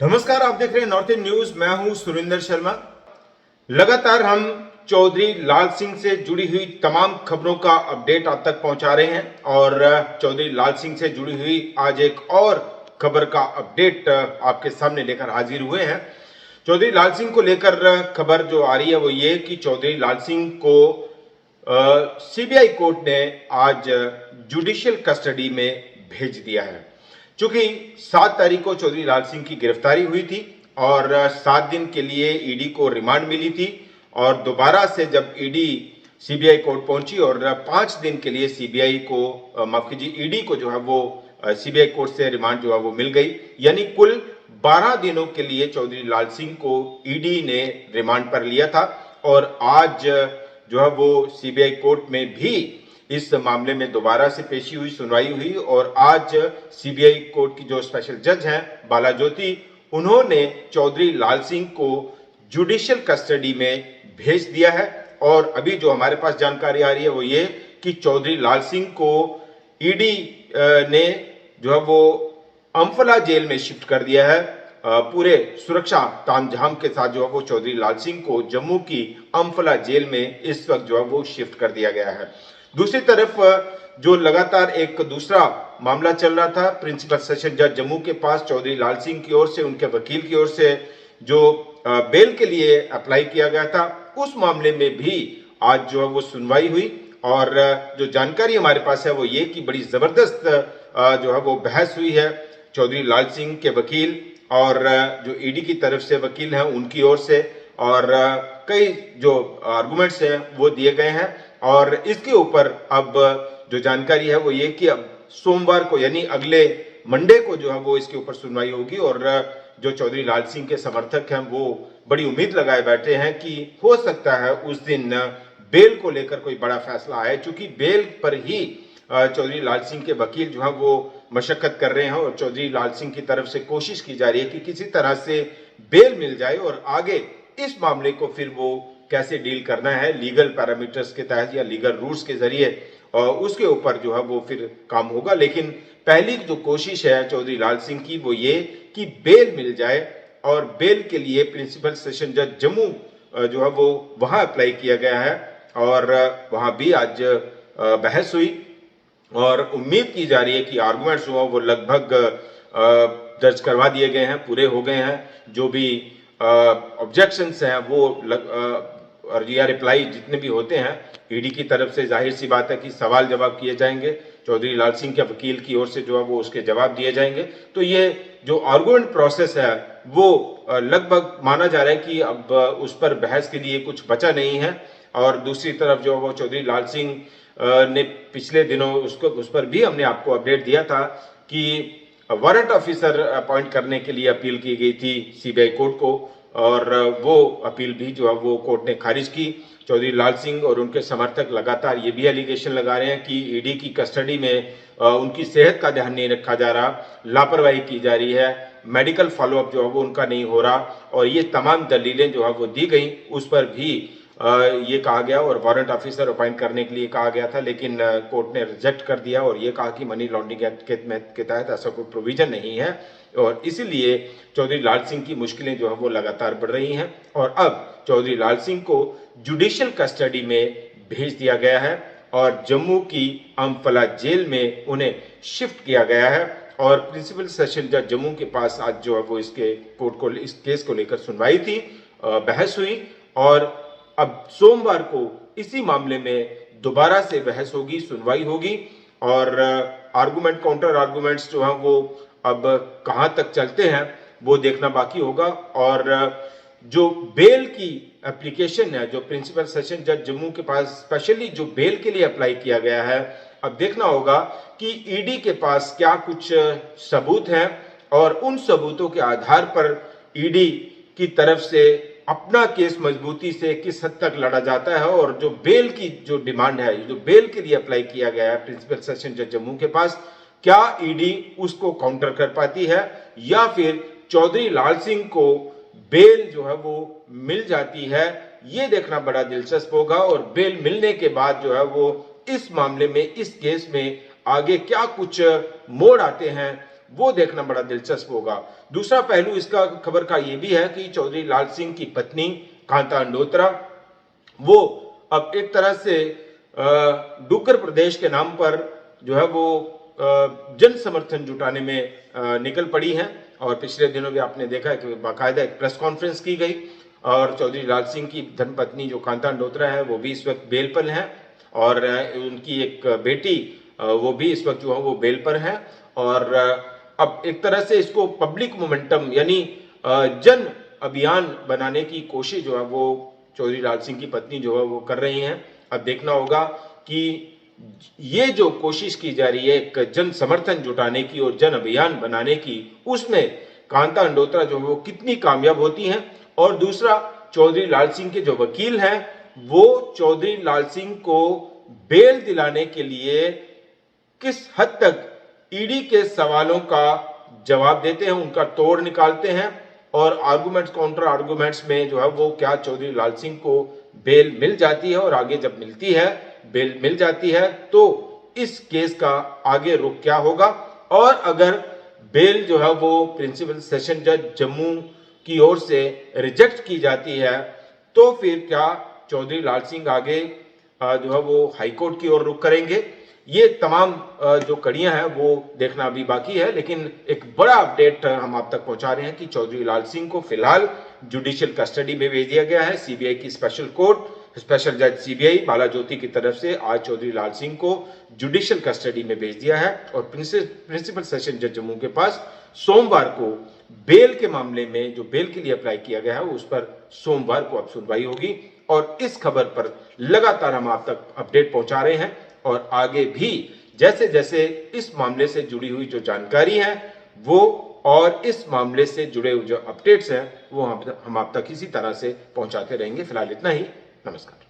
नमस्कार, आप देख रहे हैं नॉर्थ इंडियन न्यूज। मैं हूं सुरेंद्र शर्मा। लगातार हम चौधरी लाल सिंह से जुड़ी हुई तमाम खबरों का अपडेट आप तक पहुंचा रहे हैं और चौधरी लाल सिंह से जुड़ी हुई आज एक और खबर का अपडेट आपके सामने लेकर हाजिर हुए हैं। चौधरी लाल सिंह को लेकर खबर जो आ रही है वो ये कि चौधरी लाल सिंह को सीबीआई कोर्ट ने आज जुडिशियल कस्टडी में भेज दिया है। चूंकि 7 तारीख को चौधरी लाल सिंह की गिरफ्तारी हुई थी और 7 दिन के लिए ईडी को रिमांड मिली थी और दोबारा से जब ईडी सीबीआई कोर्ट पहुंची और 5 दिन के लिए सीबीआई को माफ कीजिए ईडी को जो है वो सीबीआई कोर्ट से रिमांड जो है वो मिल गई, यानी कुल 12 दिनों के लिए चौधरी लाल सिंह को ईडी ने रिमांड पर लिया था और आज जो है वो सीबीआई कोर्ट में भी इस मामले में दोबारा से पेशी हुई, सुनवाई हुई और आज सीबीआई कोर्ट की जो स्पेशल जज हैं बाला ज्योति, उन्होंने चौधरी लाल सिंह को जुडिशियल कस्टडी में भेज दिया है। और अभी जो हमारे पास जानकारी आ रही है वो ये कि चौधरी लाल सिंह को ईडी ने जो है वो अम्फला जेल में शिफ्ट कर दिया है। पूरे सुरक्षा तामझाम के साथ जो है वो चौधरी लाल सिंह को जम्मू की अम्फला जेल में इस वक्त जो है वो शिफ्ट कर दिया गया है। दूसरी तरफ जो लगातार एक दूसरा मामला चल रहा था प्रिंसिपल सेशन जज जम्मू के पास चौधरी लाल सिंह की ओर से, उनके वकील की ओर से जो बेल के लिए अप्लाई किया गया था, उस मामले में भी आज जो है वो सुनवाई हुई और जो जानकारी हमारे पास है वो ये कि बड़ी जबरदस्त जो है वो बहस हुई है चौधरी लाल सिंह के वकील और जो ईडी की तरफ से वकील हैं उनकी ओर से, और कई जो आर्गुमेंट्स हैं वो दिए गए हैं और इसके ऊपर अब जो जानकारी है वो ये कि अब सोमवार को यानी अगले मंडे को जो है वो इसके ऊपर सुनवाई होगी और जो चौधरी लाल सिंह के समर्थक हैं वो बड़ी उम्मीद लगाए बैठे हैं कि हो सकता है उस दिन बेल को लेकर कोई बड़ा फैसला आए, चूंकि बेल पर ही चौधरी लाल सिंह के वकील जो है वो मशक्कत कर रहे हैं और चौधरी लाल सिंह की तरफ से कोशिश की जा रही है कि किसी तरह से बेल मिल जाए और आगे इस मामले को फिर वो कैसे डील करना है लीगल पैरामीटर्स के तहत या लीगल रूल्स के जरिए, उसके ऊपर जो है वो फिर काम होगा। लेकिन पहली जो कोशिश है चौधरी लाल सिंह की वो ये कि बेल मिल जाए और बेल के लिए प्रिंसिपल सेशन जज जम्मू जो है वो वहां अप्लाई किया गया है और वहां भी आज बहस हुई और उम्मीद की जा रही है कि आर्गुमेंट्स जो है वो लगभग दर्ज करवा दिए गए हैं, पूरे हो गए हैं। जो भी ऑब्जेक्शंस हैं वो और या रिप्लाई जितने भी होते हैं ईडी की तरफ से, जाहिर सी बात है कि सवाल जवाब किए जाएंगे, चौधरी लाल सिंह के वकील की ओर से जो है वो उसके जवाब दिए जाएंगे। तो ये जो आर्गुमेंट प्रोसेस है वो लगभग माना जा रहा है कि अब उस पर बहस के लिए कुछ बचा नहीं है। और दूसरी तरफ जो वो चौधरी लाल सिंह ने पिछले दिनों उसको उस पर भी हमने आपको अपडेट दिया था कि वारंट ऑफिसर अपॉइंट करने के लिए अपील की गई थी सीबीआई कोर्ट को और वो अपील भी जो है वो कोर्ट ने खारिज की। चौधरी लाल सिंह और उनके समर्थक लगातार ये भी एलिगेशन लगा रहे हैं कि ईडी की कस्टडी में उनकी सेहत का ध्यान नहीं रखा जा रहा, लापरवाही की जा रही है, मेडिकल फॉलोअप जो है वो उनका नहीं हो रहा और ये तमाम दलीलें जो है वो दी गई, उस पर भी ये कहा गया और वारंट ऑफिसर अपॉइंट करने के लिए कहा गया था, लेकिन कोर्ट ने रिजेक्ट कर दिया और ये कहा कि मनी लॉन्ड्रिंग एक्ट के तहत ऐसा कोई प्रोविजन नहीं है और इसीलिए चौधरी लाल सिंह की मुश्किलें जो है वो लगातार बढ़ रही हैं और अब चौधरी लाल सिंह को जुडिशियल कस्टडी में भेज दिया गया है और जम्मू की अम्फला जेल में उन्हें शिफ्ट किया गया है और प्रिंसिपल सेशन जज जम्मू के पास आज जो है वो इसके कोर्ट को इस केस को लेकर सुनवाई थी, बहस हुई और अब सोमवार को इसी मामले में दोबारा से बहस होगी, सुनवाई होगी और आर्गुमेंट काउंटर आर्गुमेंट्स जो हैं वो अब कहां तक चलते हैं वो देखना बाकी होगा। और जो बेल की एप्लीकेशन है जो प्रिंसिपल सेशन जज जम्मू के पास स्पेशली जो बेल के लिए अप्लाई किया गया है, अब देखना होगा कि ईडी के पास क्या कुछ सबूत हैं और उन सबूतों के आधार पर ईडी की तरफ से अपना केस मजबूती से किस हद तक लड़ा जाता है और जो बेल की जो डिमांड है, जो बेल के लिए अप्लाई किया गया है प्रिंसिपल सेशन जज जम्मू के पास, क्या ईडी उसको काउंटर कर पाती है या फिर चौधरी लाल सिंह को बेल जो है वो मिल जाती है, ये देखना बड़ा दिलचस्प होगा। और बेल मिलने के बाद जो है वो इस मामले में, इस केस में आगे क्या कुछ मोड़ आते हैं वो देखना बड़ा दिलचस्प होगा। दूसरा पहलू इसका खबर का ये भी है कि चौधरी लाल सिंह की पत्नी कांता अंडोत्रा वो अब एक तरह से डुग्गर प्रदेश के नाम पर जो है वो जन समर्थन जुटाने में निकल पड़ी हैं। और पिछले दिनों भी आपने देखा है कि बाकायदा एक प्रेस कॉन्फ्रेंस की गई और चौधरी लाल सिंह की धर्मपत्नी जो कांता अंडोत्रा है वो भी इस वक्त बेल पर हैं और उनकी एक बेटी वो भी इस वक्त जो है वो बेल पर है। और अब एक तरह से इसको पब्लिक मोमेंटम यानी जन अभियान बनाने की कोशिश जो है वो चौधरी लाल सिंह की पत्नी जो है वो कर रही हैं। अब देखना होगा कि ये जो कोशिश की जा रही है एक जन समर्थन जुटाने की और जन अभियान बनाने की, उसमें कांता अंडोत्रा जो है वो कितनी कामयाब होती हैं। और दूसरा, चौधरी लाल सिंह के जो वकील हैं वो चौधरी लाल सिंह को बेल दिलाने के लिए किस हद तक ईडी के सवालों का जवाब देते हैं, उनका तोड़ निकालते हैं और आर्गुमेंट्स काउंटर आर्गुमेंट्स में जो है वो क्या चौधरी लाल सिंह को बेल मिल जाती है और आगे जब मिलती है बेल मिल जाती है तो इस केस का आगे रुख क्या होगा। और अगर बेल जो है वो प्रिंसिपल सेशन जज जम्मू की ओर से रिजेक्ट की जाती है तो फिर क्या चौधरी लाल सिंह आगे जो है वो हाईकोर्ट की ओर रुख करेंगे। ये तमाम जो कड़ियां हैं वो देखना अभी बाकी है, लेकिन एक बड़ा अपडेट हम आप तक पहुंचा रहे हैं कि चौधरी लाल सिंह को फिलहाल जुडिशियल कस्टडी में भेज दिया गया है। सीबीआई की स्पेशल कोर्ट स्पेशल जज सीबीआई बाला ज्योति की तरफ से आज चौधरी लाल सिंह को जुडिशियल कस्टडी में भेज दिया है और प्रिंसिपल सेशन जज जम्मू के पास सोमवार को बेल के मामले में जो बेल के लिए अप्लाई किया गया है उस पर सोमवार को अब सुनवाई होगी। और इस खबर पर लगातार हम आप तक अपडेट पहुंचा रहे हैं और आगे भी जैसे जैसे इस मामले से जुड़ी हुई जो जानकारी है वो और इस मामले से जुड़े हुए जो अपडेट्स हैं वो हम आप तक इसी तरह से पहुंचाते रहेंगे। फिलहाल इतना ही। नमस्कार।